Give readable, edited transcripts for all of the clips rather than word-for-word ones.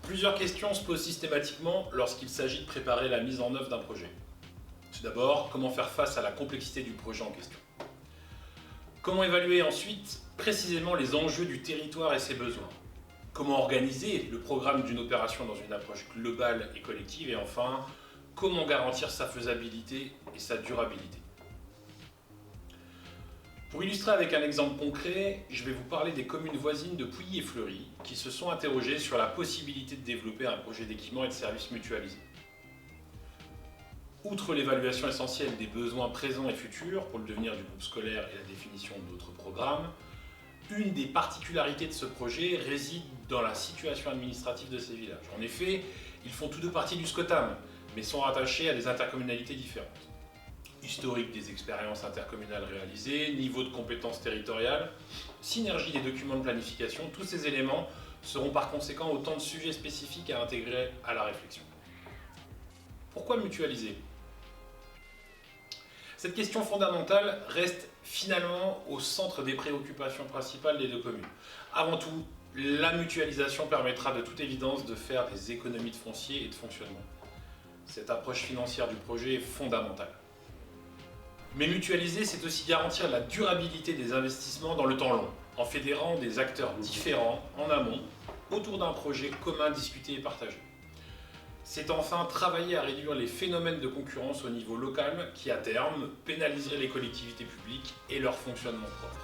Plusieurs questions se posent systématiquement lorsqu'il s'agit de préparer la mise en œuvre d'un projet. Tout d'abord, comment faire face à la complexité du projet en question? Comment évaluer ensuite précisément les enjeux du territoire et ses besoins? Comment organiser le programme d'une opération dans une approche globale et collective? Et enfin, comment garantir sa faisabilité et sa durabilité? Pour illustrer avec un exemple concret, je vais vous parler des communes voisines de Pouilly et Fleury qui se sont interrogées sur la possibilité de développer un projet d'équipement et de services mutualisés. Outre l'évaluation essentielle des besoins présents et futurs pour le devenir du groupe scolaire et la définition d'autres programmes, une des particularités de ce projet réside dans la situation administrative de ces villages. En effet, ils font tous deux partie du SCOTAM, mais sont rattachés à des intercommunalités différentes. Historique des expériences intercommunales réalisées, niveau de compétences territoriales, synergie des documents de planification, tous ces éléments seront par conséquent autant de sujets spécifiques à intégrer à la réflexion. Pourquoi mutualiser? Cette question fondamentale reste finalement au centre des préoccupations principales des deux communes. Avant tout, la mutualisation permettra de toute évidence de faire des économies de foncier et de fonctionnement. Cette approche financière du projet est fondamentale. Mais mutualiser, c'est aussi garantir la durabilité des investissements dans le temps long, en fédérant des acteurs différents en amont autour d'un projet commun discuté et partagé. C'est enfin travailler à réduire les phénomènes de concurrence au niveau local qui, à terme, pénaliseraient les collectivités publiques et leur fonctionnement propre.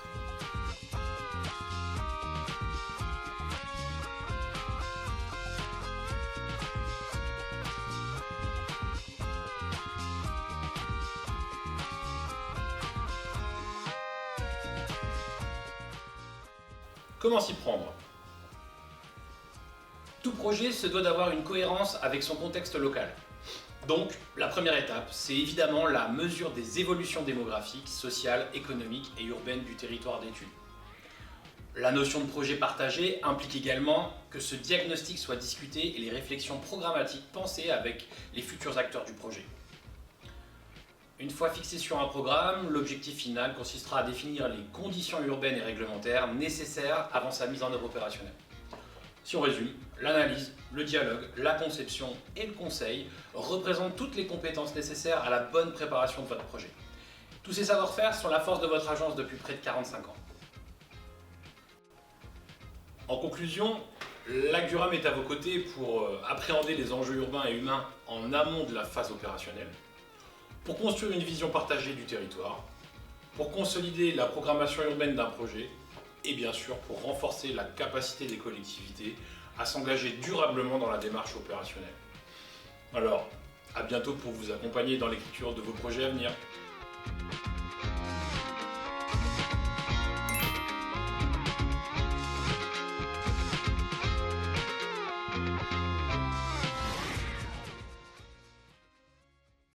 Comment s'y prendre? Tout projet se doit d'avoir une cohérence avec son contexte local. Donc, la première étape, c'est évidemment la mesure des évolutions démographiques, sociales, économiques et urbaines du territoire d'étude. La notion de projet partagé implique également que ce diagnostic soit discuté et les réflexions programmatiques pensées avec les futurs acteurs du projet. Une fois fixé sur un programme, l'objectif final consistera à définir les conditions urbaines et réglementaires nécessaires avant sa mise en œuvre opérationnelle. Si on résume, l'analyse, le dialogue, la conception et le conseil représentent toutes les compétences nécessaires à la bonne préparation de votre projet. Tous ces savoir-faire sont la force de votre agence depuis près de 45 ans. En conclusion, l'Agduram est à vos côtés pour appréhender les enjeux urbains et humains en amont de la phase opérationnelle, pour construire une vision partagée du territoire, pour consolider la programmation urbaine d'un projet et bien sûr pour renforcer la capacité des collectivités à s'engager durablement dans la démarche opérationnelle. Alors, à bientôt pour vous accompagner dans l'écriture de vos projets à venir.